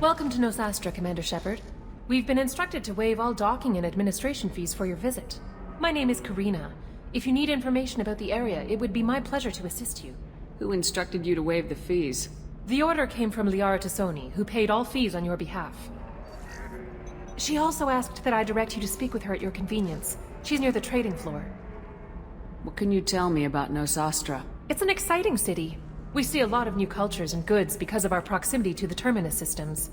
Welcome to Nosastra, Commander Shepard. We've been instructed to waive all docking and administration fees for your visit. My name is Karina. If you need information about the area, it would be my pleasure to assist you. Who instructed you to waive the fees? The order came from Liara Tassoni, who paid all fees on your behalf. She also asked that I direct you to speak with her at your convenience. She's near the trading floor. What can you tell me about Nosastra? It's an exciting city. We see a lot of new cultures and goods because of our proximity to the Terminus systems.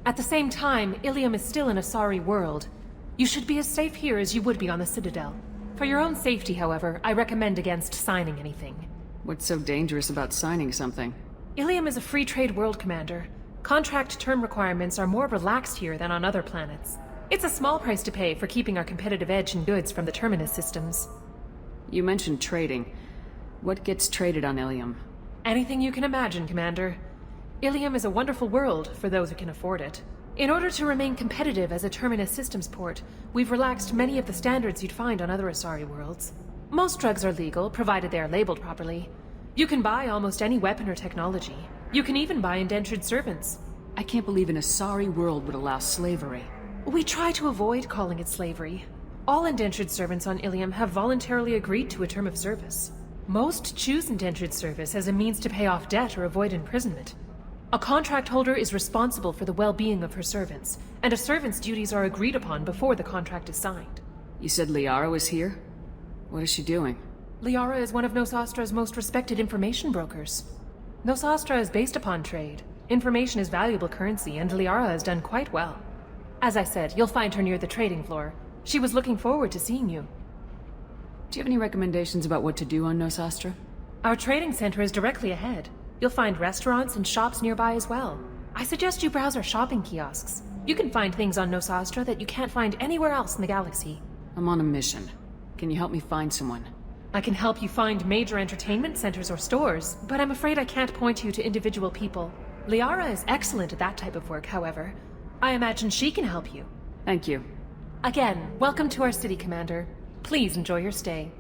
At the same time, Illium is still an Asari world. You should be as safe here as you would be on the Citadel. For your own safety, however, I recommend against signing anything. What's so dangerous about signing something? Illium is a free trade world, Commander. Contract term requirements are more relaxed here than on other planets. It's a small price to pay for keeping our competitive edge in goods from the Terminus systems. You mentioned trading. What gets traded on Illium? Anything you can imagine, Commander. Illium is a wonderful world for those who can afford it. In order to remain competitive as a Terminus systems port, we've relaxed many of the standards you'd find on other Asari worlds. Most drugs are legal, provided they are labeled properly. You can buy almost any weapon or technology. You can even buy indentured servants. I can't believe an Asari world would allow slavery. We try to avoid calling it slavery. All indentured servants on Illium have voluntarily agreed to a term of service. Most choose indentured service as a means to pay off debt or avoid imprisonment. A contract holder is responsible for the well-being of her servants, and a servant's duties are agreed upon before the contract is signed. You said Liara was here? What is she doing? Liara is one of Nosastra's most respected information brokers. Nosastra is based upon trade. Information is valuable currency, and Liara has done quite well. As I said, you'll find her near the trading floor. She was looking forward to seeing you. Do you have any recommendations about what to do on Nosastra? Our trading center is directly ahead. You'll find restaurants and shops nearby as well. I suggest you browse our shopping kiosks. You can find things on Nosastra that you can't find anywhere else in the galaxy. I'm on a mission. Can you help me find someone? I can help you find major entertainment centers or stores, but I'm afraid I can't point you to individual people. Liara is excellent at that type of work, however. I imagine she can help you. Thank you. Again, welcome to our city, Commander. Please enjoy your stay.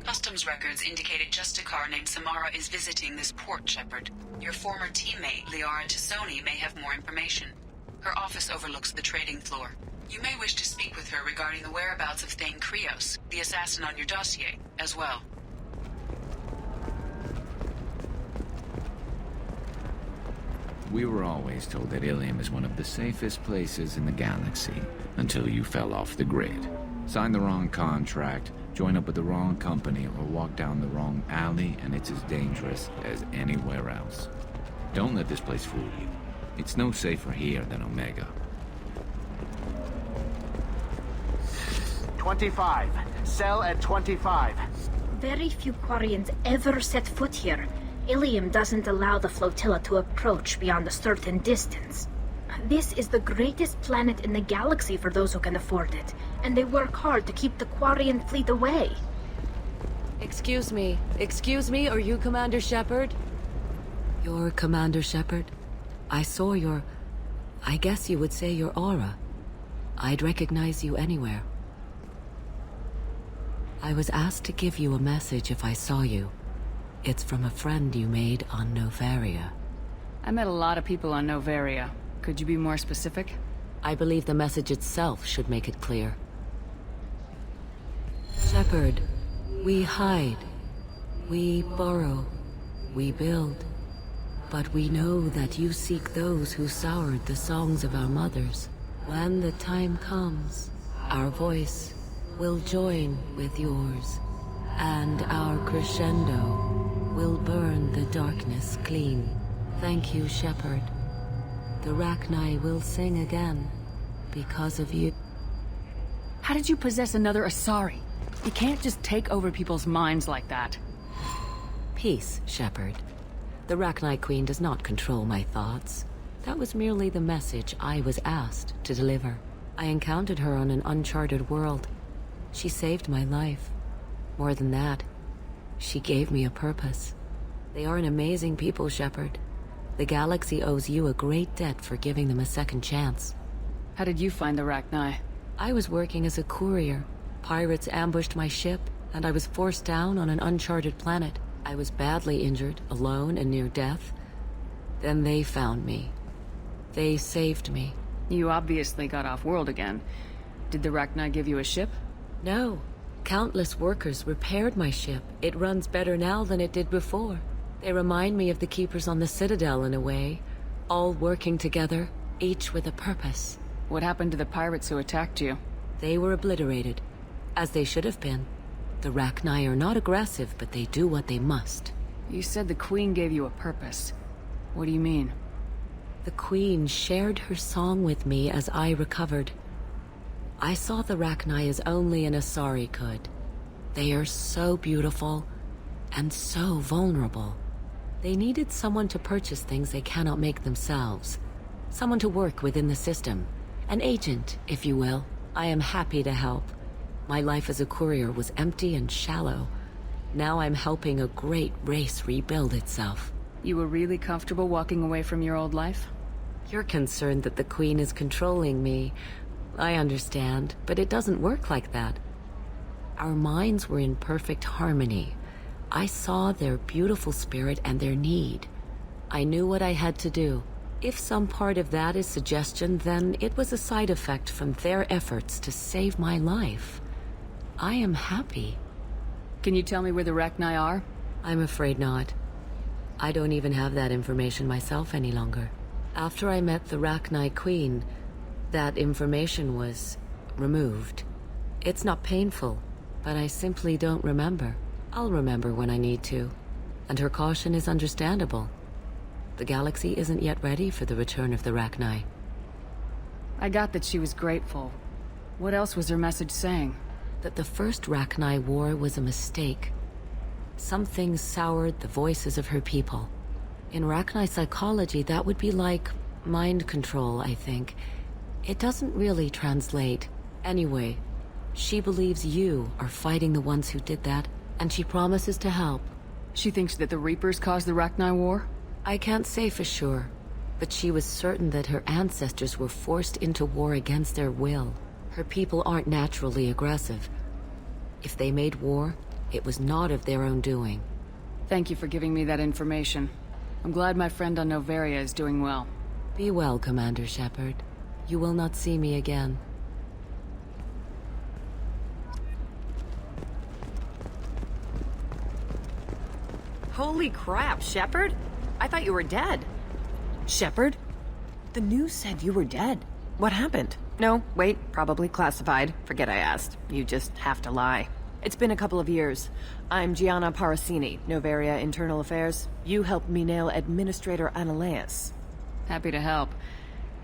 Customs records indicated just a car named Samara is visiting this port, Shepard. Your former teammate, Liara Tassoni, may have more information. Her office overlooks the trading floor. You may wish to speak with her regarding the whereabouts of Thane Krios, the assassin on your dossier, as well. We were always told that Illium is one of the safest places in the galaxy, until you fell off the grid. Signed the wrong contract, join up with the wrong company, or walk down the wrong alley, and it's as dangerous as anywhere else. Don't let this place fool you. It's no safer here than Omega. 25. Cell at 25. Very few Quarians ever set foot here. Illium doesn't allow the flotilla to approach beyond a certain distance. This is the greatest planet in the galaxy for those who can afford it, and they work hard to keep the Quarian fleet away. Excuse me, are you Commander Shepard? You're Commander Shepard? I saw I guess you would say your aura. I'd recognize you anywhere. I was asked to give you a message if I saw you. It's from a friend you made on Novaria. I met a lot of people on Novaria. Could you be more specific? I believe the message itself should make it clear. Shepard, we hide. We borrow. We build. But we know that you seek those who soured the songs of our mothers. When the time comes, our voice will join with yours, and our crescendo will burn the darkness clean. Thank you, Shepard. The Rachni will sing again, because of you. How did you possess another Asari? You can't just take over people's minds like that. Peace, Shepard. The Rachni Queen does not control my thoughts. That was merely the message I was asked to deliver. I encountered her on an uncharted world. She saved my life. More than that, she gave me a purpose. They are an amazing people, Shepard. The galaxy owes you a great debt for giving them a second chance. How did you find the Rachni? I was working as a courier. Pirates ambushed my ship, and I was forced down on an uncharted planet. I was badly injured, alone and near death. Then they found me. They saved me. You obviously got off-world again. Did the Rachni give you a ship? No. Countless workers repaired my ship. It runs better now than it did before. They remind me of the Keepers on the Citadel in a way. All working together, each with a purpose. What happened to the pirates who attacked you? They were obliterated, as they should have been. The Rachni are not aggressive, but they do what they must. You said the Queen gave you a purpose. What do you mean? The Queen shared her song with me as I recovered. I saw the Rachni as only an Asari could. They are so beautiful, and so vulnerable. They needed someone to purchase things they cannot make themselves. Someone to work within the system. An agent, if you will. I am happy to help. My life as a courier was empty and shallow. Now I'm helping a great race rebuild itself. You were really comfortable walking away from your old life? You're concerned that the Queen is controlling me. I understand, but it doesn't work like that. Our minds were in perfect harmony. I saw their beautiful spirit and their need. I knew what I had to do. If some part of that is suggestion, then it was a side effect from their efforts to save my life. I am happy. Can you tell me where the Rachni are? I'm afraid not. I don't even have that information myself any longer. After I met the Rachni Queen, that information was removed. It's not painful, but I simply don't remember. I'll remember when I need to. And her caution is understandable. The galaxy isn't yet ready for the return of the Rachni. I got that she was grateful. What else was her message saying? That the first Rachni war was a mistake. Something soured the voices of her people. In Rachni psychology, that would be like mind control, I think. It doesn't really translate. Anyway, she believes you are fighting the ones who did that, and she promises to help. She thinks that the Reapers caused the Rachni war? I can't say for sure, but she was certain that her ancestors were forced into war against their will. Her people aren't naturally aggressive. If they made war, it was not of their own doing. Thank you for giving me that information. I'm glad my friend on Novaria is doing well. Be well, Commander Shepard. You will not see me again. Holy crap, Shepard? I thought you were dead. Shepard? The news said you were dead. What happened? No, wait, probably classified. Forget I asked. You just have to lie. It's been a couple of years. I'm Gianna Parasini, Novaria Internal Affairs. You helped me nail Administrator Analeas. Happy to help.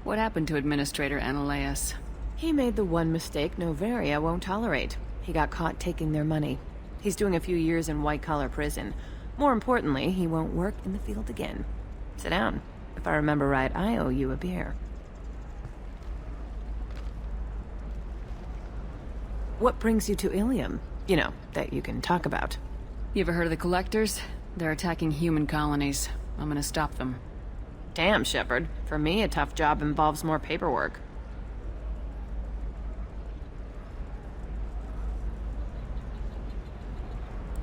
What happened to Administrator Analeas? He made the one mistake Novaria won't tolerate. He got caught taking their money. He's doing a few years in white-collar prison. More importantly, he won't work in the field again. Sit down. If I remember right, I owe you a beer. What brings you to Illium? You know, that you can talk about. You ever heard of the Collectors? They're attacking human colonies. I'm gonna stop them. Damn, Shepard. For me, a tough job involves more paperwork.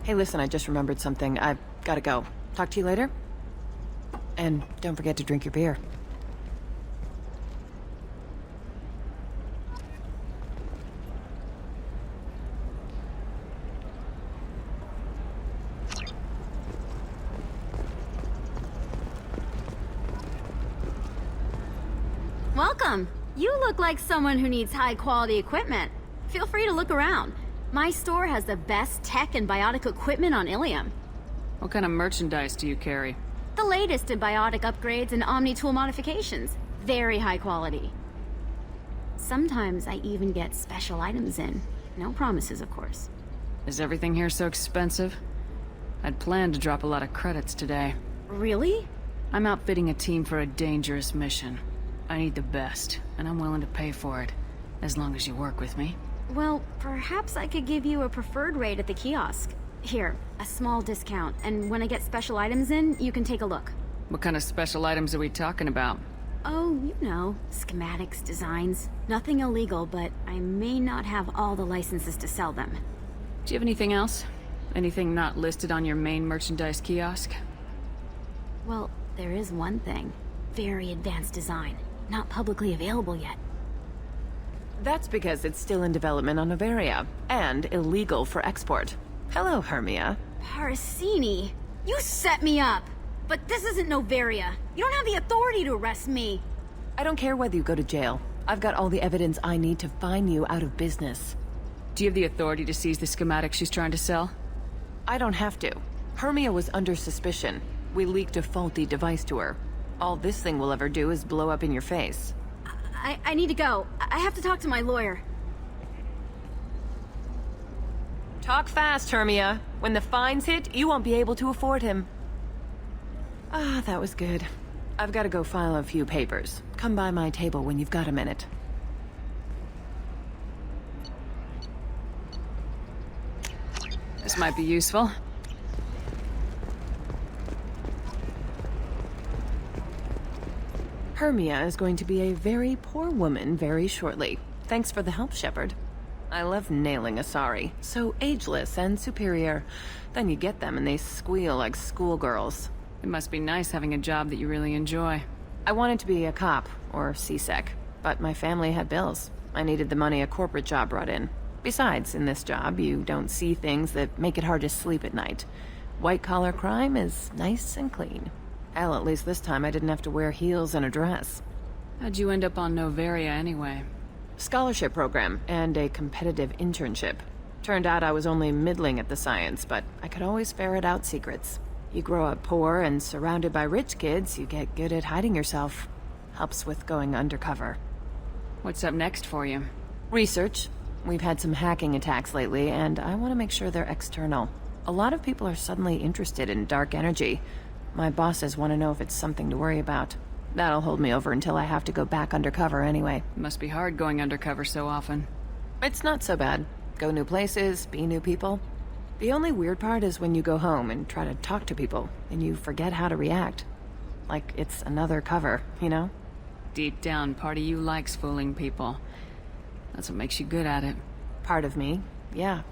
Hey, listen, I just remembered something. I've gotta go. Talk to you later? And don't forget to drink your beer. Welcome. You look like someone who needs high-quality equipment. Feel free to look around. My store has the best tech and biotic equipment on Illium. What kind of merchandise do you carry? The latest in biotic upgrades and omni-tool modifications. Very high quality. Sometimes I even get special items in. No promises, of course. Is everything here so expensive? I'd planned to drop a lot of credits today. Really? I'm outfitting a team for a dangerous mission. I need the best, and I'm willing to pay for it, as long as you work with me. Well, perhaps I could give you a preferred rate at the kiosk. Here, a small discount, and when I get special items in, you can take a look. What kind of special items are we talking about? Oh, you know, schematics, designs. Nothing illegal, but I may not have all the licenses to sell them. Do you have anything else? Anything not listed on your main merchandise kiosk? Well, there is one thing. Very advanced design. Not publicly available yet. That's because it's still in development on Noveria, and illegal for export. Hello, Hermia. Parsini, you set me up! But this isn't Noveria. You don't have the authority to arrest me. I don't care whether you go to jail. I've got all the evidence I need to find you out of business. Do you have the authority to seize the schematic she's trying to sell? I don't have to. Hermia was under suspicion. We leaked a faulty device to her. All this thing will ever do is blow up in your face. I need to go. I have to talk to my lawyer. Talk fast, Hermia. When the fines hit, you won't be able to afford him. Ah, that was good. I've got to go file a few papers. Come by my table when you've got a minute. This might be useful. Hermia is going to be a very poor woman very shortly. Thanks for the help, Shepard. I love nailing Asari. So ageless and superior. Then you get them and they squeal like schoolgirls. It must be nice having a job that you really enjoy. I wanted to be a cop, or CSEC, but my family had bills. I needed the money a corporate job brought in. Besides, in this job, you don't see things that make it hard to sleep at night. White-collar crime is nice and clean. Hell, at least this time I didn't have to wear heels and a dress. How'd you end up on Noveria anyway? Scholarship program and a competitive internship. Turned out I was only middling at the science, but I could always ferret out secrets. You grow up poor and surrounded by rich kids, you get good at hiding yourself. Helps with going undercover. What's up next for you? Research. We've had some hacking attacks lately, and I want to make sure they're external. A lot of people are suddenly interested in dark energy. My bosses want to know if it's something to worry about. That'll hold me over until I have to go back undercover anyway. It must be hard going undercover so often. It's not so bad. Go new places, be new people. The only weird part is when you go home and try to talk to people, and you forget how to react. Like it's another cover, you know? Deep down, part of you likes fooling people. That's what makes you good at it. Part of me, yeah.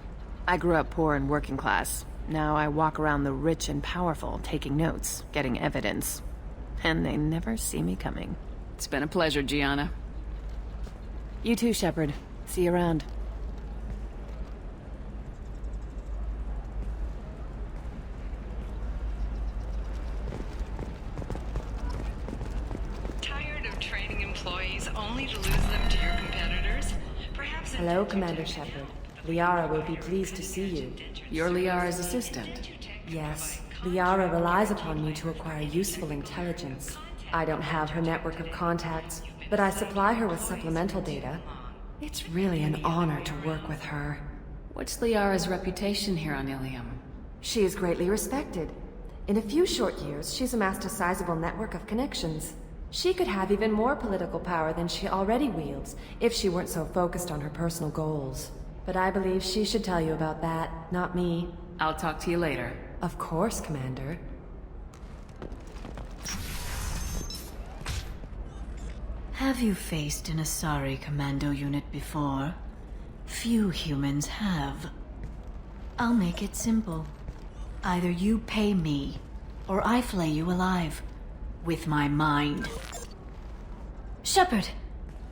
I grew up poor and working class. Now I walk around the rich and powerful, taking notes, getting evidence. And they never see me coming. It's been a pleasure, Gianna. You too, Shepard. See you around. Tired of training employees only to lose them to your competitors? Perhaps Hello, Commander Shepard. Liara will be pleased to see you. You're Liara's assistant. Yes, Liara relies upon me to acquire useful intelligence. I don't have her network of contacts, but I supply her with supplemental data. It's really an honor to work with her. What's Liara's reputation here on Illium? She is greatly respected. In a few short years, she's amassed a sizable network of connections. She could have even more political power than she already wields if she weren't so focused on her personal goals. But I believe she should tell you about that, not me. I'll talk to you later. Of course, Commander. Have you faced an Asari commando unit before? Few humans have. I'll make it simple. Either you pay me, or I flay you alive. With my mind. Shepard!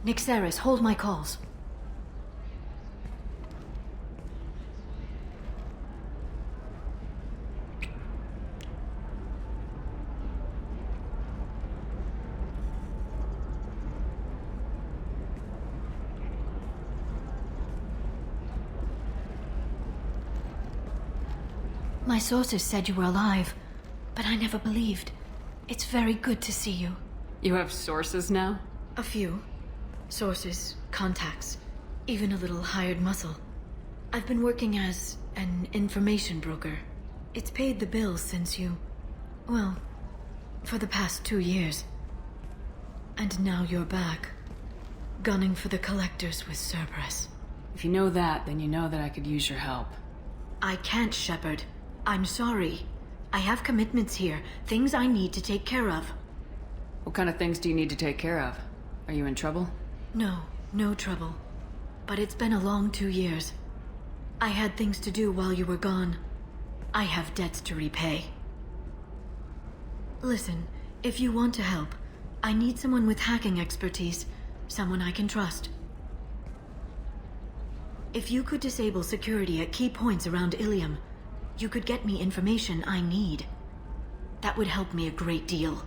Nixeris, hold my calls. My sources said you were alive, but I never believed. It's very good to see you. You have sources now? A few. Sources, contacts, even a little hired muscle. I've been working as an information broker. It's paid the bills since you... well, for the past 2 years. And now you're back, gunning for the collectors with Cerberus. If you know that, then you know that I could use your help. I can't, Shepard. I'm sorry. I have commitments here, things I need to take care of. What kind of things do you need to take care of? Are you in trouble? No, no trouble. But it's been a long 2 years. I had things to do while you were gone. I have debts to repay. Listen, if you want to help, I need someone with hacking expertise, someone I can trust. If you could disable security at key points around Illium, you could get me information I need. That would help me a great deal.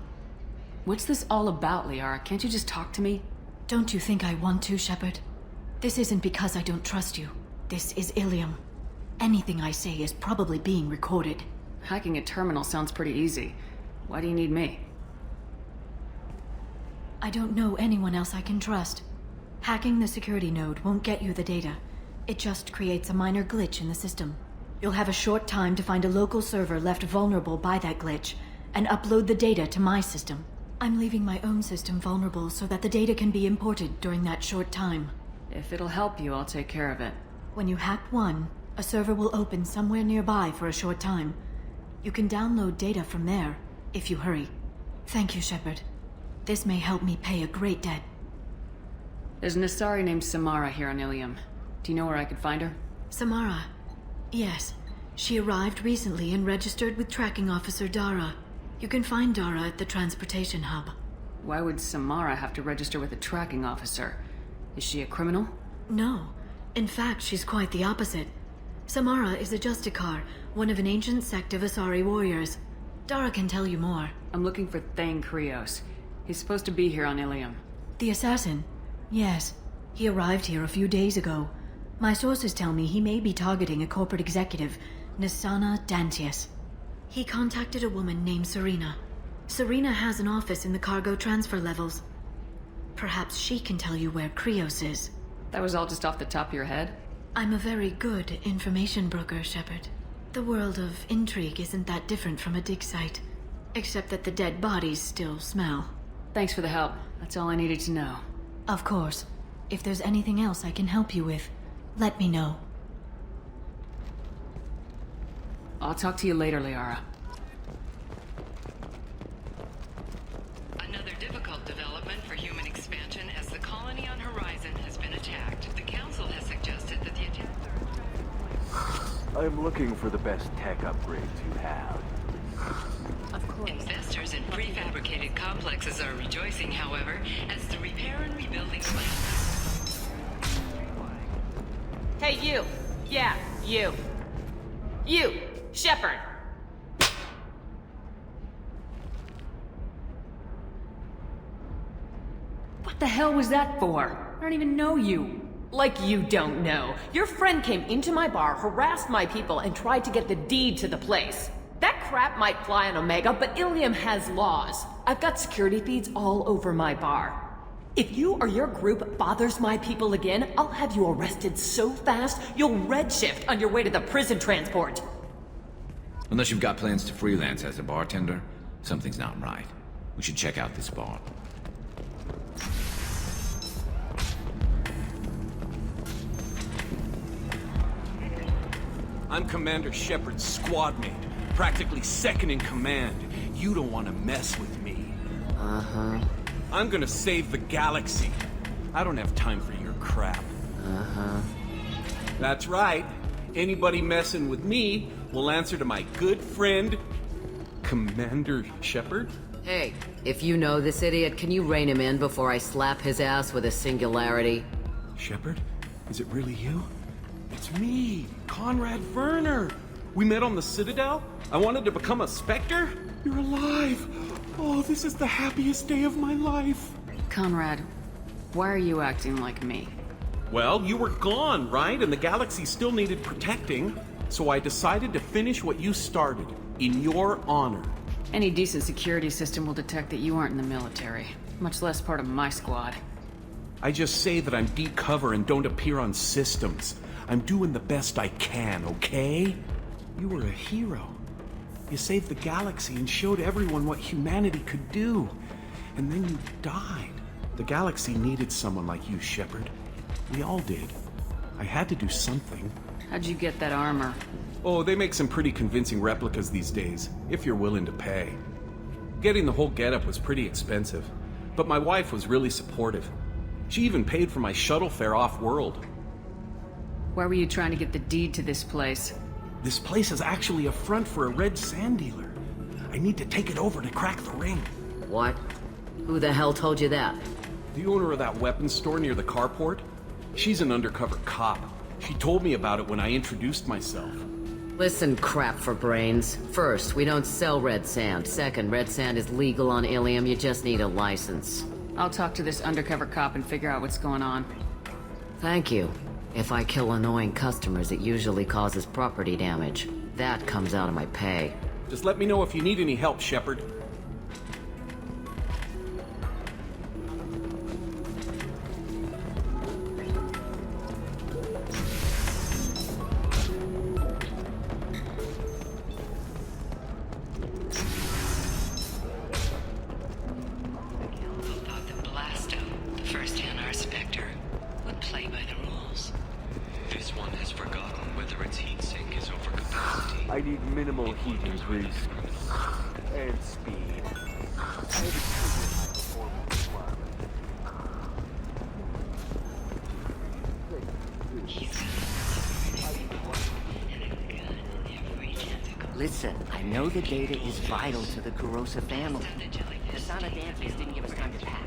What's this all about, Liara? Can't you just talk to me? Don't you think I want to, Shepard? This isn't because I don't trust you. This is Illium. Anything I say is probably being recorded. Hacking a terminal sounds pretty easy. Why do you need me? I don't know anyone else I can trust. Hacking the security node won't get you the data. It just creates a minor glitch in the system. You'll have a short time to find a local server left vulnerable by that glitch, and upload the data to my system. I'm leaving my own system vulnerable so that the data can be imported during that short time. If it'll help you, I'll take care of it. When you hack one, a server will open somewhere nearby for a short time. You can download data from there, if you hurry. Thank you, Shepard. This may help me pay a great debt. There's an Asari named Samara here on Illium. Do you know where I could find her? Samara. Yes. She arrived recently and registered with Tracking Officer Dara. You can find Dara at the transportation hub. Why would Samara have to register with a tracking officer? Is she a criminal? No. In fact, she's quite the opposite. Samara is a Justicar, one of an ancient sect of Asari warriors. Dara can tell you more. I'm looking for Thane Krios. He's supposed to be here on Illium. The assassin? Yes. He arrived here a few days ago. My sources tell me he may be targeting a corporate executive, Nisana Dantius. He contacted a woman named Serena. Serena has an office in the cargo transfer levels. Perhaps she can tell you where Krios is. That was all just off the top of your head? I'm a very good information broker, Shepard. The world of intrigue isn't that different from a dig site, except that the dead bodies still smell. Thanks for the help. That's all I needed to know. Of course. If there's anything else I can help you with, let me know. I'll talk to you later, Liara. Another difficult development for human expansion as the colony on Horizon has been attacked. The Council has suggested that the attacks are... I'm looking for the best tech upgrades you have. Of course. Investors in prefabricated complexes are rejoicing, however, as the repair and rebuilding plan... Hey, you! Yeah, you! You! Shepard! What the hell was that for? I don't even know you. Like you don't know. Your friend came into my bar, harassed my people, and tried to get the deed to the place. That crap might fly on Omega, but Illium has laws. I've got security feeds all over my bar. If you or your group bothers my people again, I'll have you arrested so fast, you'll redshift on your way to the prison transport. Unless you've got plans to freelance as a bartender, something's not right. We should check out this bar. I'm Commander Shepard's squad mate, practically second in command. You don't want to mess with me. Uh-huh. I'm gonna save the galaxy. I don't have time for your crap. Uh-huh. That's right. Anybody messing with me will answer to my good friend, Commander Shepard. Hey, if you know this idiot, can you rein him in before I slap his ass with a singularity? Shepard? Is it really you? It's me, Conrad Werner. We met on the Citadel. I wanted to become a Spectre. You're alive. Oh, this is the happiest day of my life. Conrad, why are you acting like me? Well, you were gone, right? And the galaxy still needed protecting. So I decided to finish what you started, in your honor. Any decent security system will detect that you aren't in the military, much less part of my squad. I just say that I'm deep cover and don't appear on systems. I'm doing the best I can, okay? You were a hero. You saved the galaxy and showed everyone what humanity could do. And then you died. The galaxy needed someone like you, Shepard. We all did. I had to do something. How'd you get that armor? Oh, they make some pretty convincing replicas these days, if you're willing to pay. Getting the whole getup was pretty expensive, but my wife was really supportive. She even paid for my shuttle fare off-world. Why were you trying to get the deed to this place? This place is actually a front for a red sand dealer. I need to take it over to crack the ring. What? Who the hell told you that? The owner of that weapons store near the carport. She's an undercover cop. She told me about it when I introduced myself. Listen, crap for brains. First, we don't sell red sand. Second, red sand is legal on Illium. You just need a license. I'll talk to this undercover cop and figure out what's going on. Thank you. If I kill annoying customers, it usually causes property damage. That comes out of my pay. Just let me know if you need any help, Shepard. I need minimal heat increase. And speed. I have extremely high performance requirements. Listen, I know the data is vital to the Kurosa family. The Sana dancers didn't give us time to pack.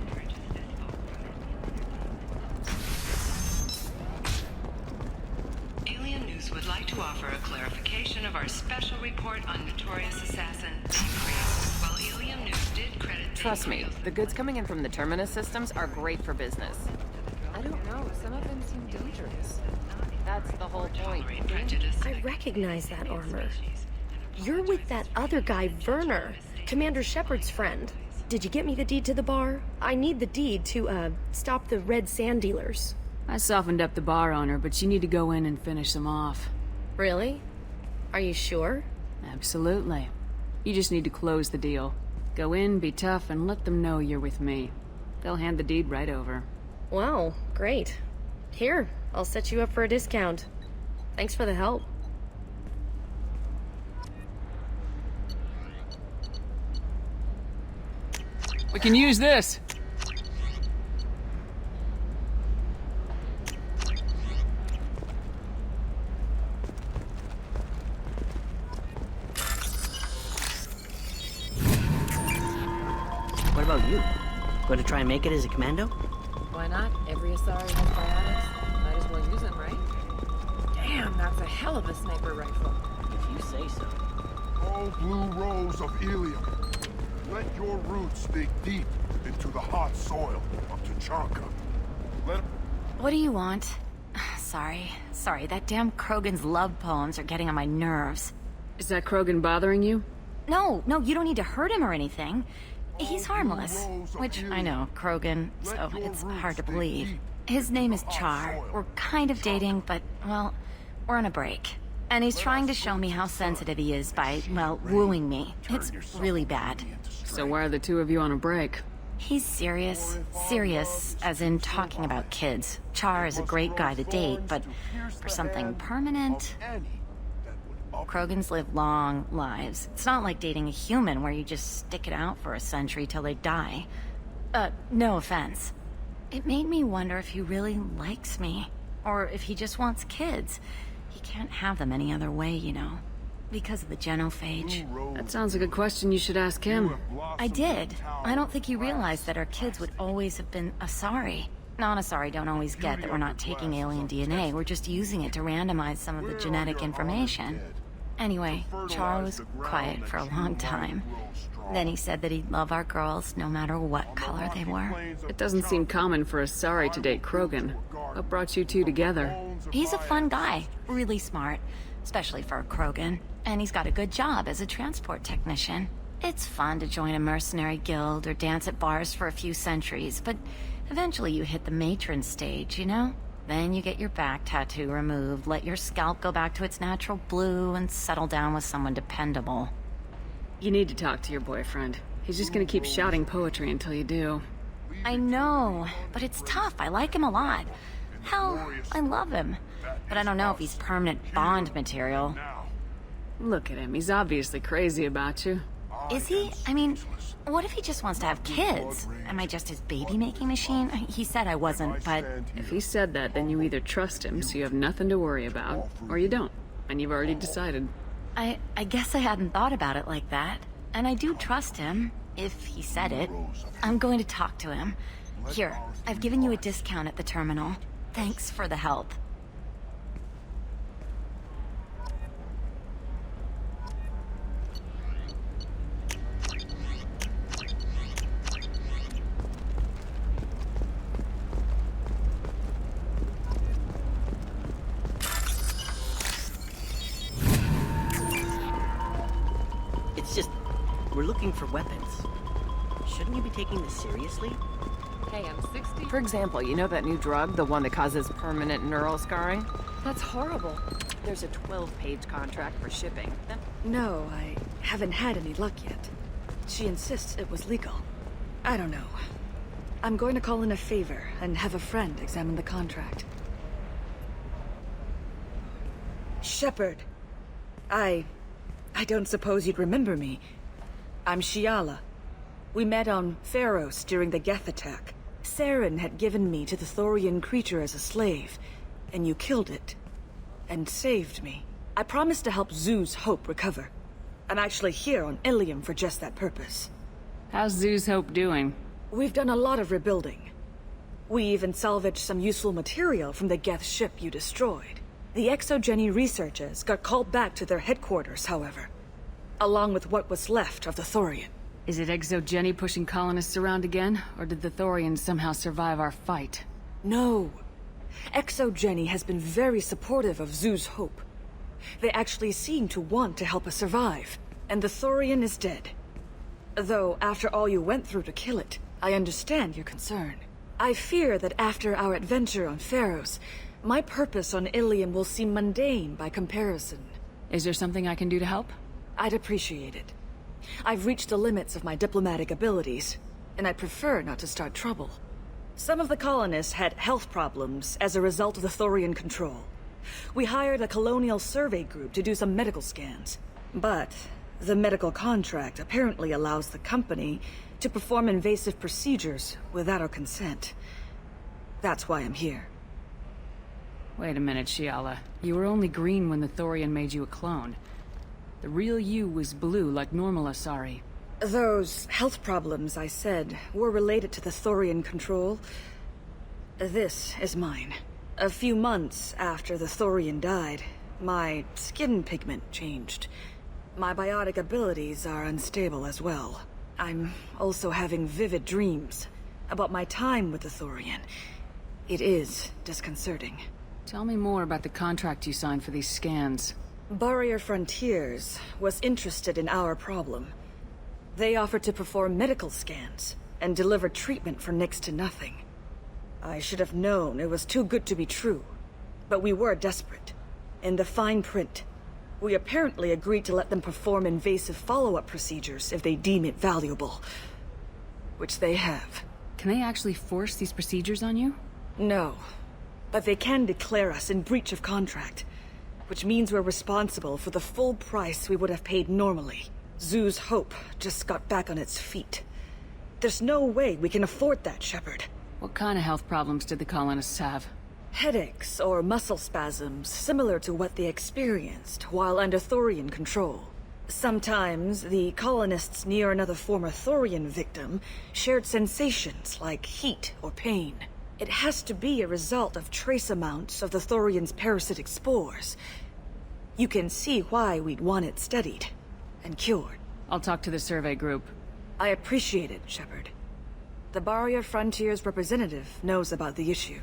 Alien News would like to offer a clarification of our special report on notorious assassin Increase. While Illium News did credit... Trust me, the goods coming in from the Terminus systems are great for business. I don't know, some of them seem dangerous. That's the whole point. I recognize that armor. You're with that other guy, Werner, Commander Shepard's friend. Did you get me the deed to the bar? I need the deed to, stop the red sand dealers. I softened up the bar owner, but you need to go in and finish them off. Really? Are you sure? Absolutely. You just need to close the deal. Go in, be tough, and let them know you're with me. They'll hand the deed right over. Wow, great. Here, I'll set you up for a discount. Thanks for the help. We can use this! What about you? Going to try and make it as a commando? Why not? Every Asari has biotics. Might as well use them, right? Damn, that's a hell of a sniper rifle. If you say so. Oh, blue rose of Illium. Let your roots dig deep into the hot soil of Tuchanka. What do you want? Sorry, that damn Krogan's love poems are getting on my nerves. Is that Krogan bothering you? No, you don't need to hurt him or anything. He's harmless. Which, I know, Krogan, so it's hard to believe. His name is Char. We're kind of dating, but, well, we're on a break. And he's trying to show me how sensitive he is by, well, wooing me. It's really bad. So why are the two of you on a break? He's serious. Serious, as in talking about kids. Char is a great guy to date, but for something permanent... Krogans live long lives. It's not like dating a human where you just stick it out for a century till they die. No offense. It made me wonder if he really likes me, or if he just wants kids. He can't have them any other way, you know. Because of the genophage. That sounds like a question you should ask him. I did. I don't think he realized that our kids would always have been Asari. Non-Asari don't always get that we're not taking alien DNA, we're just using it to randomize some of the genetic information. Anyway, Char was quiet for a long time. Then he said that he'd love our girls no matter what color they were. It doesn't seem common for Asari to date Krogan. What brought you two together? He's a fun guy, really smart, especially for a Krogan. And he's got a good job as a transport technician. It's fun to join a mercenary guild or dance at bars for a few centuries, but eventually you hit the matron stage, you know? Then you get your back tattoo removed, let your scalp go back to its natural blue, and settle down with someone dependable. You need to talk to your boyfriend. He's just gonna keep shouting poetry until you do. I know, but it's tough. I like him a lot. Hell, I love him. But I don't know if he's permanent Bond material. Look at him. He's obviously crazy about you. Is he? I mean, what if he just wants to have kids? Am I just his baby-making machine? He said I wasn't, but... If he said that, then you either trust him so you have nothing to worry about, or you don't, and you've already decided. I guess I hadn't thought about it like that. And I do trust him, if he said it. I'm going to talk to him. Here, I've given you a discount at the terminal. Thanks for the help. It's just, we're looking for weapons. Shouldn't you be taking this seriously? Hey, I'm 60. For example, you know that new drug, the one that causes permanent neural scarring? That's horrible. There's a 12-page contract for shipping. No, I haven't had any luck yet. She insists it was legal. I don't know. I'm going to call in a favor and have a friend examine the contract. Shepard. I don't suppose you'd remember me. I'm Shiala. We met on Pharos during the Geth attack. Saren had given me to the Thorian creature as a slave, and you killed it. And saved me. I promised to help Zoo's Hope recover. I'm actually here on Illium for just that purpose. How's Zoo's Hope doing? We've done a lot of rebuilding. We even salvaged some useful material from the Geth ship you destroyed. The Exogeny researchers got called back to their headquarters, however. Along with what was left of the Thorian. Is it Exogeny pushing colonists around again, or did the Thorians somehow survive our fight? No. Exogeny has been very supportive of Zoo's Hope. They actually seem to want to help us survive, and the Thorian is dead. Though, after all you went through to kill it, I understand your concern. I fear that after our adventure on Pharos, my purpose on Illium will seem mundane by comparison. Is there something I can do to help? I'd appreciate it. I've reached the limits of my diplomatic abilities, and I prefer not to start trouble. Some of the colonists had health problems as a result of the Thorian control. We hired a colonial survey group to do some medical scans. But the medical contract apparently allows the company to perform invasive procedures without our consent. That's why I'm here. Wait a minute, Shiala. You were only green when the Thorian made you a clone. The real you was blue like normal Asari. Those health problems I said were related to the Thorian control. This is mine. A few months after the Thorian died, my skin pigment changed. My biotic abilities are unstable as well. I'm also having vivid dreams about my time with the Thorian. It is disconcerting. Tell me more about the contract you signed for these scans. Barrier Frontiers was interested in our problem. They offered to perform medical scans and deliver treatment for next to nothing. I should have known it was too good to be true, but we were desperate. In the fine print, we apparently agreed to let them perform invasive follow-up procedures if they deem it valuable. Which they have. Can they actually force these procedures on you? No, but they can declare us in breach of contract, which means we're responsible for the full price we would have paid normally. Zoo's Hope just got back on its feet. There's no way we can afford that, Shepard. What kind of health problems did the colonists have? Headaches or muscle spasms similar to what they experienced while under Thorian control. Sometimes, the colonists near another former Thorian victim shared sensations like heat or pain. It has to be a result of trace amounts of the Thorian's parasitic spores. You can see why we'd want it studied and cured. I'll talk to the survey group. I appreciate it, Shepard. The Barrier Frontiers representative knows about the issue.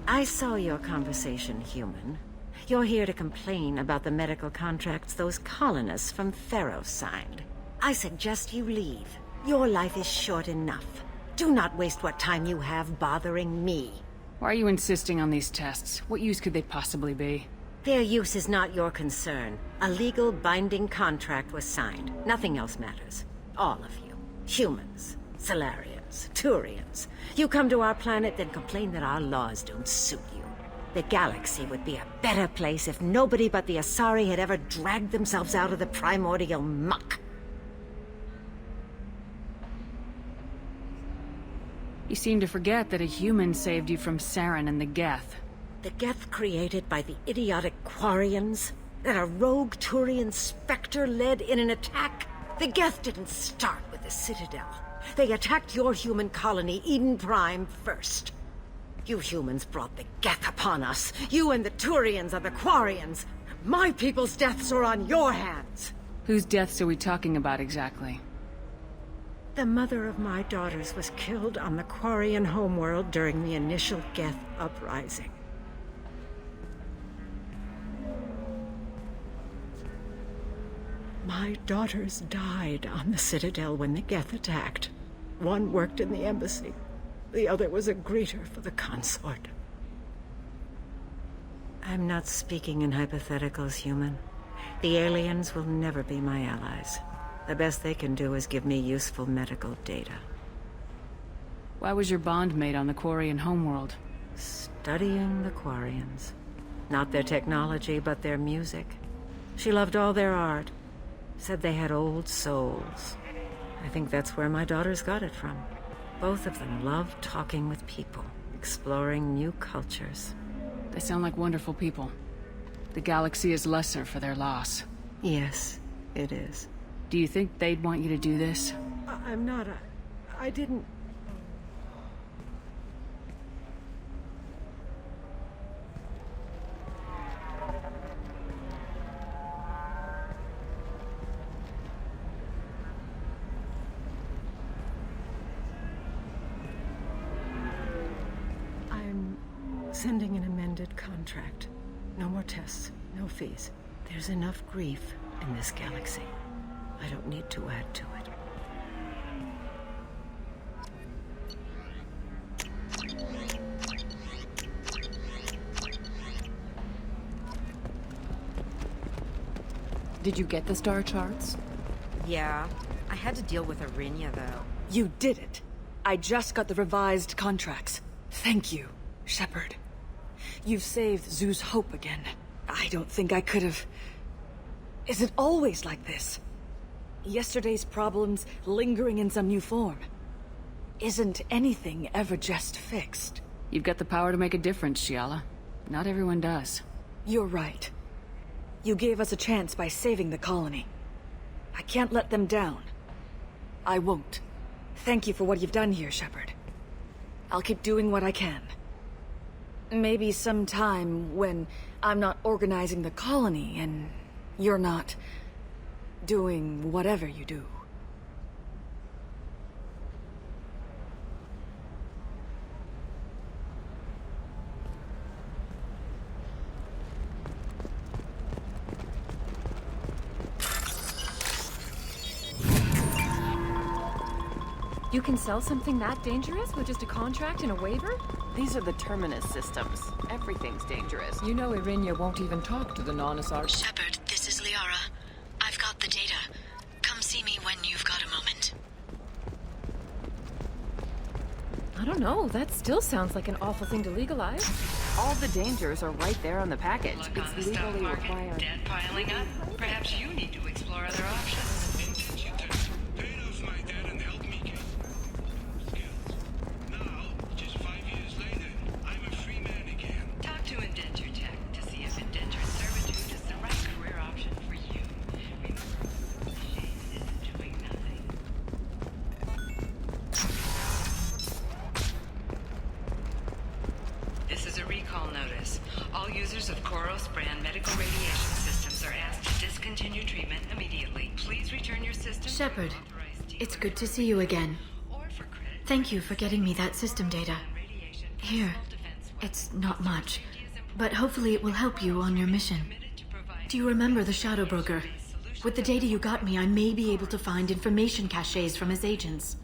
I saw your conversation, human. You're here to complain about the medical contracts those colonists from Theros signed. I suggest you leave. Your life is short enough. Do not waste what time you have bothering me. Why are you insisting on these tests? What use could they possibly be? Their use is not your concern. A legal binding contract was signed. Nothing else matters. All of you. Humans, Solarians, Turians. You come to our planet, then complain that our laws don't suit you. The galaxy would be a better place if nobody but the Asari had ever dragged themselves out of the primordial muck. You seem to forget that a human saved you from Saren and the Geth. The Geth created by the idiotic Quarians? That a rogue Turian Spectre led in an attack? The Geth didn't start with the Citadel. They attacked your human colony, Eden Prime, first. You humans brought the Geth upon us. You and the Turians are the Quarians. My people's deaths are on your hands. Whose deaths are we talking about exactly? The mother of my daughters was killed on the Quarian homeworld during the initial Geth uprising. My daughters died on the Citadel when the Geth attacked. One worked in the embassy. The other was a greeter for the consort. I'm not speaking in hypotheticals, human. The aliens will never be my allies. The best they can do is give me useful medical data. Why was your bond made on the Quarian homeworld? Studying the Quarians. Not their technology, but their music. She loved all their art. Said they had old souls. I think that's where my daughters got it from. Both of them loved talking with people, exploring new cultures. They sound like wonderful people. The galaxy is lesser for their loss. Yes, it is. Do you think they'd want you to do this? I'm not. I didn't... I'm sending an amended contract. No more tests, no fees. There's enough grief in this galaxy. I don't need to add to it. Did you get the star charts? Yeah. I had to deal with Arinya, though. You did it. I just got the revised contracts. Thank you, Shepard. You've saved Zoo's hope again. I don't think I could have... Is it always like this? Yesterday's problems lingering in some new form. Isn't anything ever just fixed? You've got the power to make a difference, Shiala. Not everyone does. You're right. You gave us a chance by saving the colony. I can't let them down. I won't. Thank you for what you've done here, Shepard. I'll keep doing what I can. Maybe sometime when I'm not organizing the colony and you're not doing whatever you do. You can sell something that dangerous with just a contract and a waiver? These are the Terminus systems. Everything's dangerous. You know Irinya won't even talk to the non-Asari. Shepard, this is Liara. I've got the data. Come see me when you've got a moment. I don't know, that still sounds like an awful thing to legalize. All the dangers are right there on the package. Look on the It's stock legally market, required. debt piling up. Perhaps you need to explore other options. Talk to Indenture Tech to see if indentured servitude is the right career option for you. Remember, shame is doing nothing. This is a recall notice. All users of Koros brand medical radiation systems are asked to discontinue treatment immediately. Please return your system. Shepard, it's good to see you again. Thank you for getting me that system data. Here, it's not much, but hopefully it will help you on your mission. Do you remember the Shadow Broker? With the data you got me, I may be able to find information caches from his agents.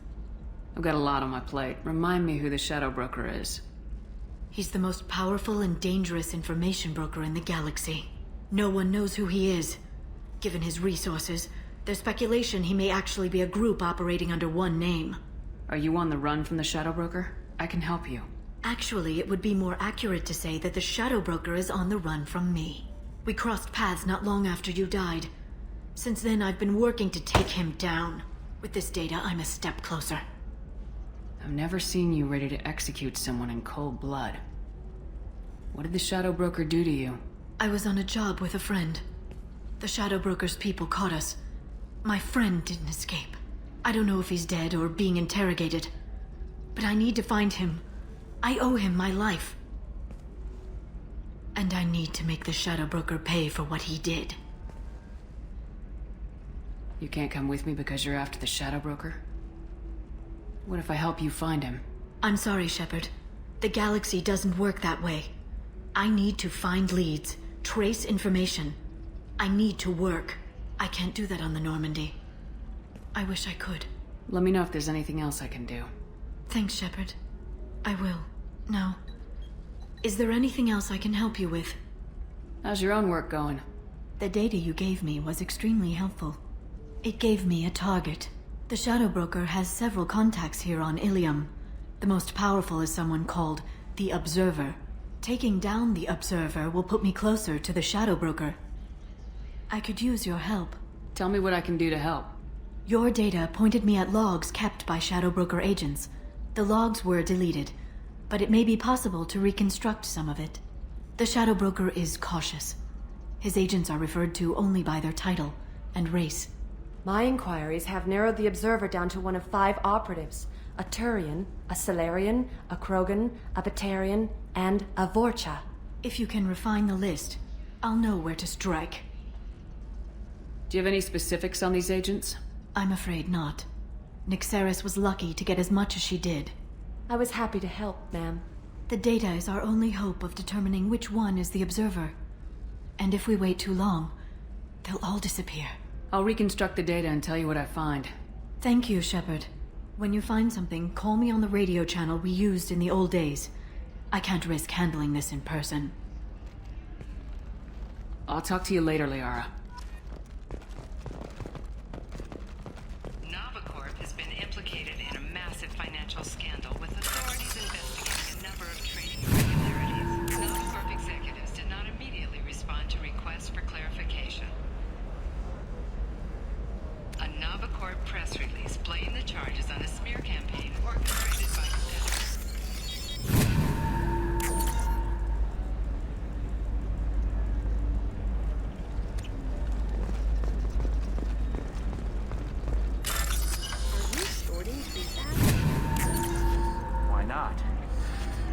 I've got a lot on my plate. Remind me who the Shadow Broker is. He's the most powerful and dangerous information broker in the galaxy. No one knows who he is. Given his resources, there's speculation he may actually be a group operating under one name. Are you on the run from the Shadow Broker? I can help you. Actually, it would be more accurate to say that the Shadow Broker is on the run from me. We crossed paths not long after you died. Since then, I've been working to take him down. With this data, I'm a step closer. I've never seen you ready to execute someone in cold blood. What did the Shadow Broker do to you? I was on a job with a friend. The Shadow Broker's people caught us. My friend didn't escape. I don't know if he's dead or being interrogated. But I need to find him. I owe him my life. And I need to make the Shadow Broker pay for what he did. You can't come with me because you're after the Shadow Broker? What if I help you find him? I'm sorry, Shepard. The galaxy doesn't work that way. I need to find leads, trace information. I need to work. I can't do that on the Normandy. I wish I could. Let me know if there's anything else I can do. Thanks, Shepard. I will. Now, is there anything else I can help you with? How's your own work going? The data you gave me was extremely helpful. It gave me a target. The Shadow Broker has several contacts here on Illium. The most powerful is someone called the Observer. Taking down the Observer will put me closer to the Shadow Broker. I could use your help. Tell me what I can do to help. Your data pointed me at logs kept by Shadow Broker agents. The logs were deleted, but it may be possible to reconstruct some of it. The Shadow Broker is cautious. His agents are referred to only by their title and race. My inquiries have narrowed the Observer down to one of 5 operatives. A Turian, a Solarian, a Krogan, a Batarian, and a Vorcha. If you can refine the list, I'll know where to strike. Do you have any specifics on these agents? I'm afraid not. Nyxeris was lucky to get as much as she did. I was happy to help, ma'am. The data is our only hope of determining which one is the Observer. And if we wait too long, they'll all disappear. I'll reconstruct the data and tell you what I find. Thank you, Shepard. When you find something, call me on the radio channel we used in the old days. I can't risk handling this in person. I'll talk to you later, Liara. Novacorp has been implicated in a massive financial scandal with authorities investigating a number of trading irregularities. Novacorp executives did not immediately respond to requests for clarification. A Novacorp press release blamed the charges on a smear campaign orchestrated by Why not?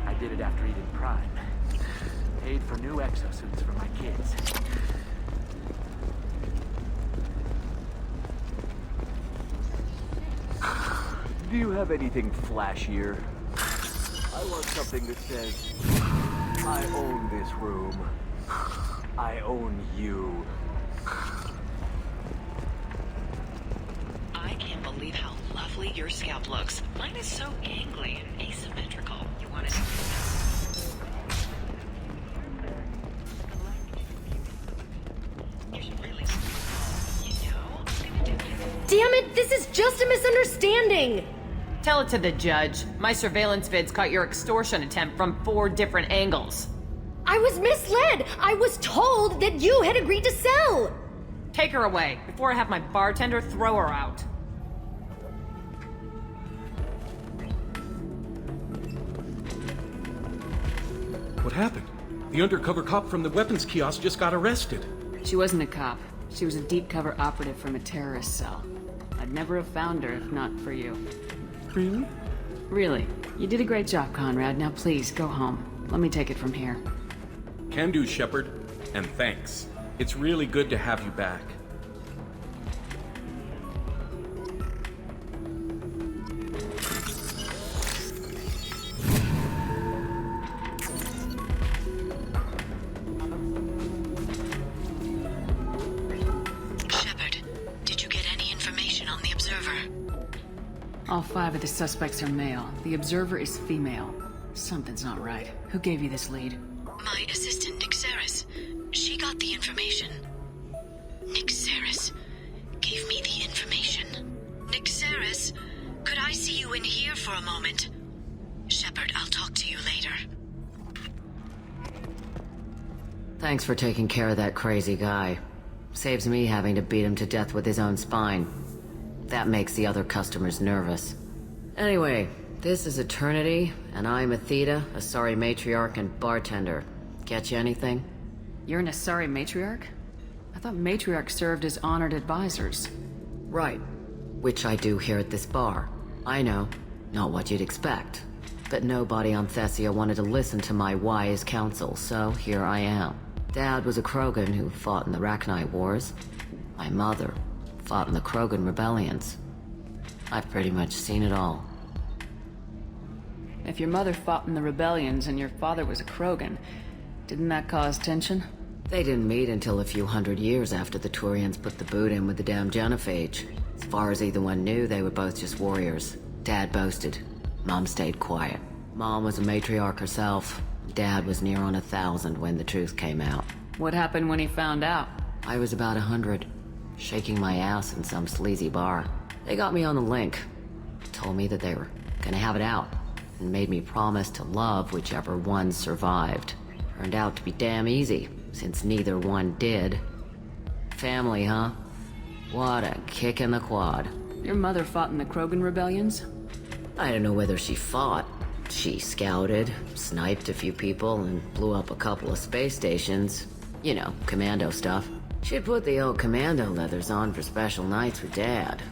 I did it after Eden Prime. Paid for new exosuits for my kids. Do you have anything flashier? I want something that says, I own this room. I own you. I can't believe how lovely your scalp looks. Mine is so gangly and asymmetrical. You want to know? Damn it, this is just a misunderstanding! Tell it to the judge. My surveillance vids caught your extortion attempt from 4 different angles. I was misled! I was told that you had agreed to sell! Take her away, before I have my bartender throw her out. What happened? The undercover cop from the weapons kiosk just got arrested. She wasn't a cop. She was a deep cover operative from a terrorist cell. I'd never have found her if not for you. Really? Really. You did a great job, Conrad. Now please, go home. Let me take it from here. Can do, Shepard. And thanks. It's really good to have you back. Shepard, did you get any information on the Observer? All 5 of the suspects are male. The Observer is female. Something's not right. Who gave you this lead? My assistant, Nick Saris. She got the information. Nick Saris gave me the information. Nick Saris, could I see you in here for a moment? Shepard, I'll talk to you later. Thanks for taking care of that crazy guy. Saves me having to beat him to death with his own spine. That makes the other customers nervous. Anyway, this is Eternity, and I'm Athena, Asari matriarch and bartender. Get you anything? You're an Asari matriarch? I thought matriarchs served as honored advisors. Right. Which I do here at this bar. I know. Not what you'd expect. But nobody on Thessia wanted to listen to my wise counsel, so here I am. Dad was a Krogan who fought in the Rachni Wars. My mother fought in the Krogan rebellions. I've pretty much seen it all. If your mother fought in the rebellions and your father was a Krogan, didn't that cause tension? They didn't meet until a few hundred years after the Turians put the boot in with the damn genophage. As far as either one knew, they were both just warriors. Dad boasted. Mom stayed quiet. Mom was a matriarch herself. Dad was near on 1,000 when the truth came out. What happened when he found out? I was about 100, shaking my ass in some sleazy bar. They got me on the link. Told me that they were gonna have it out, and made me promise to love whichever one survived. Turned out to be damn easy, since neither one did. Family, huh? What a kick in the quad. Your mother fought in the Krogan rebellions? I don't know whether she fought. She scouted, sniped a few people, and blew up a couple of space stations. You know, commando stuff. She'd put the old commando leathers on for special nights with Dad.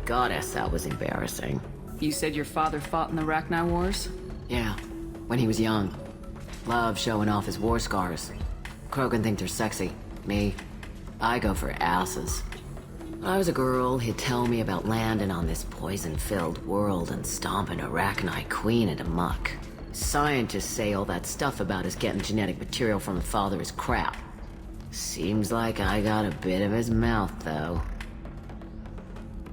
Goddess, that was embarrassing. You said your father fought in the Rachni Wars? Yeah, when he was young. Loved showing off his war scars. Krogan think they're sexy. Me, I go for asses. When I was a girl, he'd tell me about landing on this poison-filled world and stomping a Rachni queen into muck. Scientists say all that stuff about us getting genetic material from the father is crap. Seems like I got a bit of his mouth, though.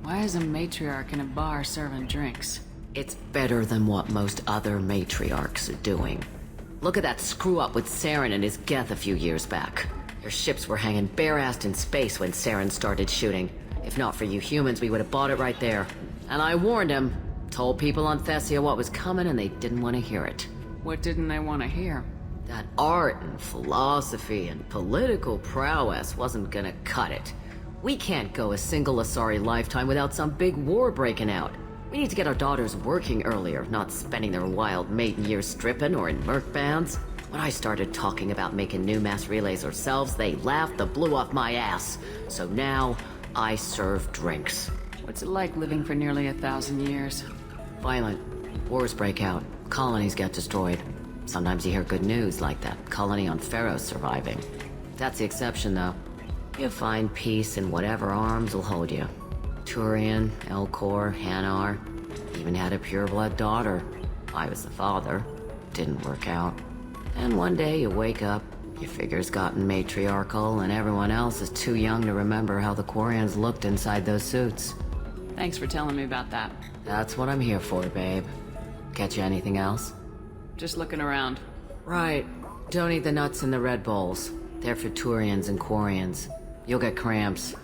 Why is a matriarch in a bar serving drinks? It's better than what most other matriarchs are doing. Look at that screw-up with Saren and his Geth a few years back. Their ships were hanging bare-assed in space when Saren started shooting. If not for you humans, we would have bought it right there. And I warned him. Told people on Thessia what was coming, and they didn't want to hear it. What didn't they want to hear? That art and philosophy and political prowess wasn't gonna cut it. We can't go a single Asari lifetime without some big war breaking out. We need to get our daughters working earlier, not spending their wild maiden years stripping or in merc bands. When I started talking about making new mass relays ourselves, they laughed the blue off my ass. So now, I serve drinks. What's it like living for nearly 1,000 years? Violent. Wars break out. Colonies get destroyed. Sometimes you hear good news, like that colony on Pharaoh surviving. That's the exception, though. You find peace in whatever arms will hold you. Turian, Elcor, Hanar. Even had a pureblood daughter. I was the father. Didn't work out. And one day you wake up, your figure's gotten matriarchal, and everyone else is too young to remember how the Quarians looked inside those suits. Thanks for telling me about that. That's what I'm here for, babe. Get you anything else? Just looking around. Right. Don't eat the nuts in the Red Bowls. They're for Turians and Quarians. You'll get cramps.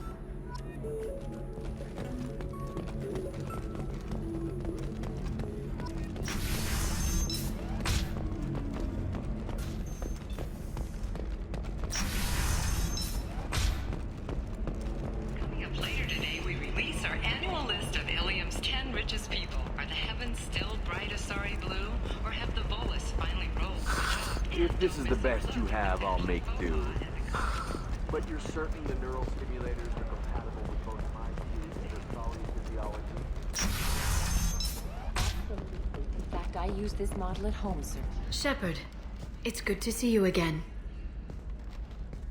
richest people. Are the heavens still bright Asari blue, or have the Volus finally rolled? If this is the best you have, I'll make do. But you're certain the neural stimulators are compatible with both my views and Asari physiology? In fact, I use this model at home, sir. Shepard, it's good to see you again.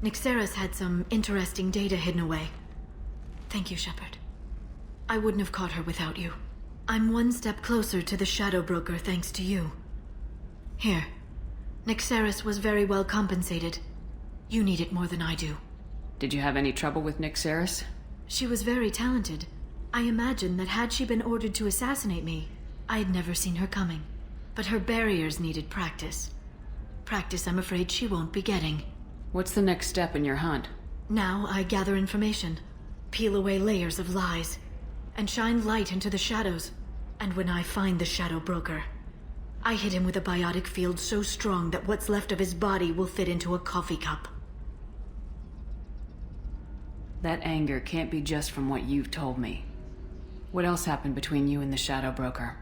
Nyxeris had some interesting data hidden away. Thank you, Shepard. I wouldn't have caught her without you. I'm one step closer to the Shadow Broker thanks to you. Here. Nyxeris was very well compensated. You need it more than I do. Did you have any trouble with Nyxeris? She was very talented. I imagine that had she been ordered to assassinate me, I'd never seen her coming. But her barriers needed practice. Practice I'm afraid she won't be getting. What's the next step in your hunt? Now I gather information, peel away layers of lies, and shine light into the shadows. And when I find the Shadow Broker, I hit him with a biotic field so strong that what's left of his body will fit into a coffee cup. That anger can't be just from what you've told me. What else happened between you and the Shadow Broker?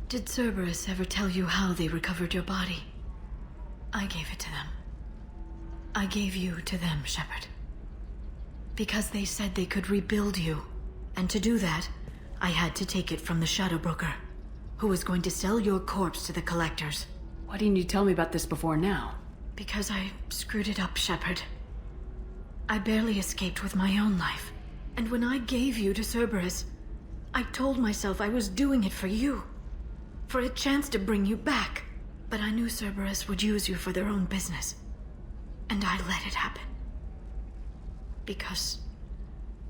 Did Cerberus ever tell you how they recovered your body? I gave it to them. I gave you to them, Shepard. Because they said they could rebuild you. And to do that, I had to take it from the Shadow Broker, who was going to sell your corpse to the collectors. Why didn't you tell me about this before now? Because I screwed it up, Shepard. I barely escaped with my own life. And when I gave you to Cerberus, I told myself I was doing it for you. For a chance to bring you back. But I knew Cerberus would use you for their own business. And I let it happen. Because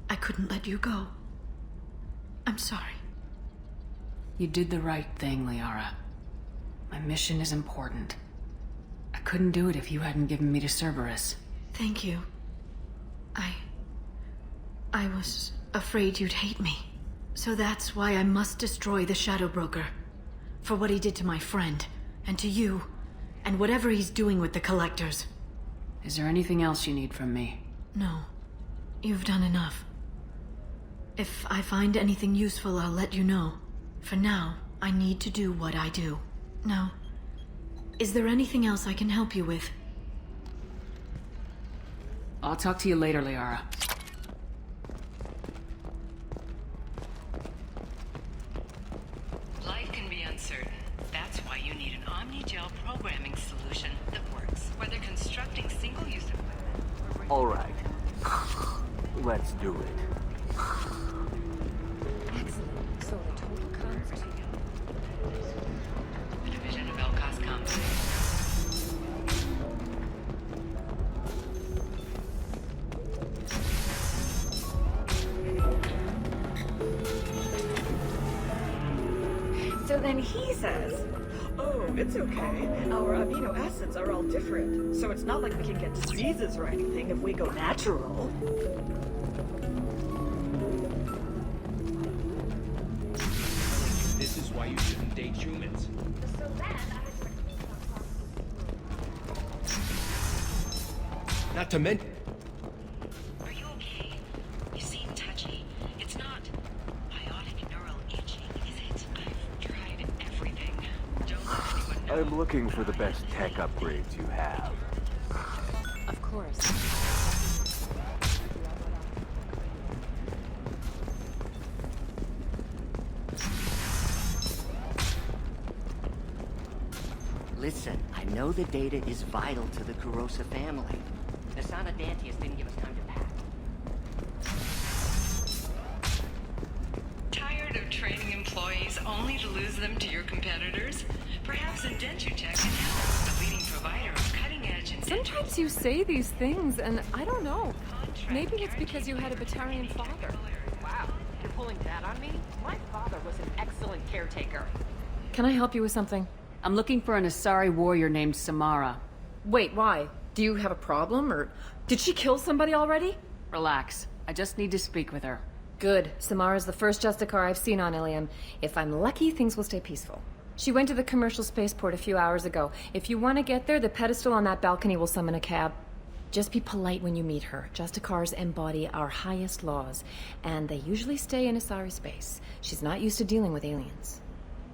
I couldn't let you go. I'm sorry. You did the right thing, Liara. My mission is important. I couldn't do it if you hadn't given me to Cerberus. Thank you. I was afraid you'd hate me. So that's why I must destroy the Shadow Broker. For what he did to my friend, and to you, and whatever he's doing with the collectors. Is there anything else you need from me? No. You've done enough. If I find anything useful, I'll let you know. For now, I need to do what I do. Now, is there anything else I can help you with? I'll talk to you later, Liara. Life can be uncertain. That's why you need an Omni-Gel programming solution that works, whether constructing single-use equipment. All right. Let's do it. Excellent. So the total comes to... The division of Elcos comes. So then he says, oh, it's okay. Our amino acids are all different, so it's not like we can get diseases or anything if we go natural. This is why you shouldn't date humans. So then Not to mention... Are you okay? You seem touchy. It's not biotic neural itching, is it? I've tried everything. Don't let anyone know. I'm looking for the best tech upgrades you have. Of course. Listen, I know the data is vital to the Kurosa family. Nasana Dantius didn't give us time to pack. Tired of training employees only to lose them to your competitors? Perhaps Indenture Tech can help, the leading provider of cutting-edge indenture. Sometimes you say these things, and I don't know. Maybe it's because you had a Batarian father. Wow, you're pulling that on me? My father was an excellent caretaker. Can I help you with something? I'm looking for an Asari warrior named Samara. Wait, why? Do you have a problem, or did she kill somebody already? Relax. I just need to speak with her. Good. Samara's the first Justicar I've seen on Illium. If I'm lucky, things will stay peaceful. She went to the commercial spaceport a few hours ago. If you want to get there, the pedestal on that balcony will summon a cab. Just be polite when you meet her. Justicars embody our highest laws, and they usually stay in Asari space. She's not used to dealing with aliens.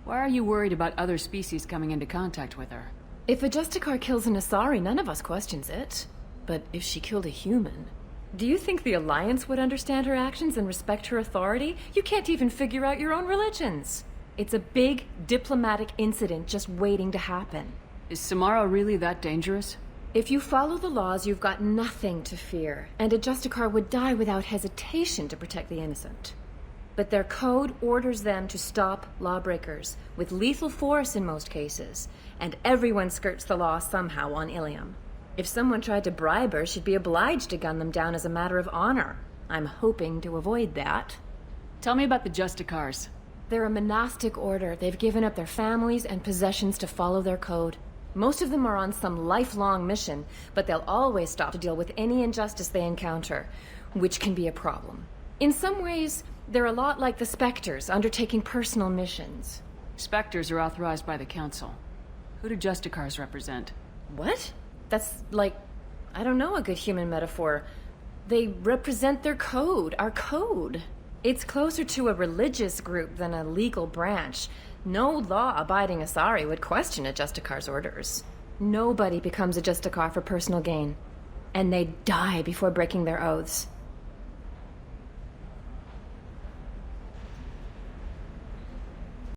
Why are you worried about other species coming into contact with her? If a Justicar kills an Asari, none of us questions it. But if she killed a human... Do you think the Alliance would understand her actions and respect her authority? You can't even figure out your own religions. It's a big diplomatic incident just waiting to happen. Is Samara really that dangerous? If you follow the laws, you've got nothing to fear, and a Justicar would die without hesitation to protect the innocent. But their code orders them to stop lawbreakers, with lethal force in most cases, and everyone skirts the law somehow on Illium. If someone tried to bribe her, she'd be obliged to gun them down as a matter of honor. I'm hoping to avoid that. Tell me about the Justicars. They're a monastic order. They've given up their families and possessions to follow their code. Most of them are on some lifelong mission, but they'll always stop to deal with any injustice they encounter, which can be a problem. In some ways, they're a lot like the Spectres, undertaking personal missions. Spectres are authorized by the Council. Who do Justicars represent? What? That's like, I don't know, a good human metaphor. They represent their code, our code. It's closer to a religious group than a legal branch. No law-abiding Asari would question a Justicar's orders. Nobody becomes a Justicar for personal gain. And they die before breaking their oaths.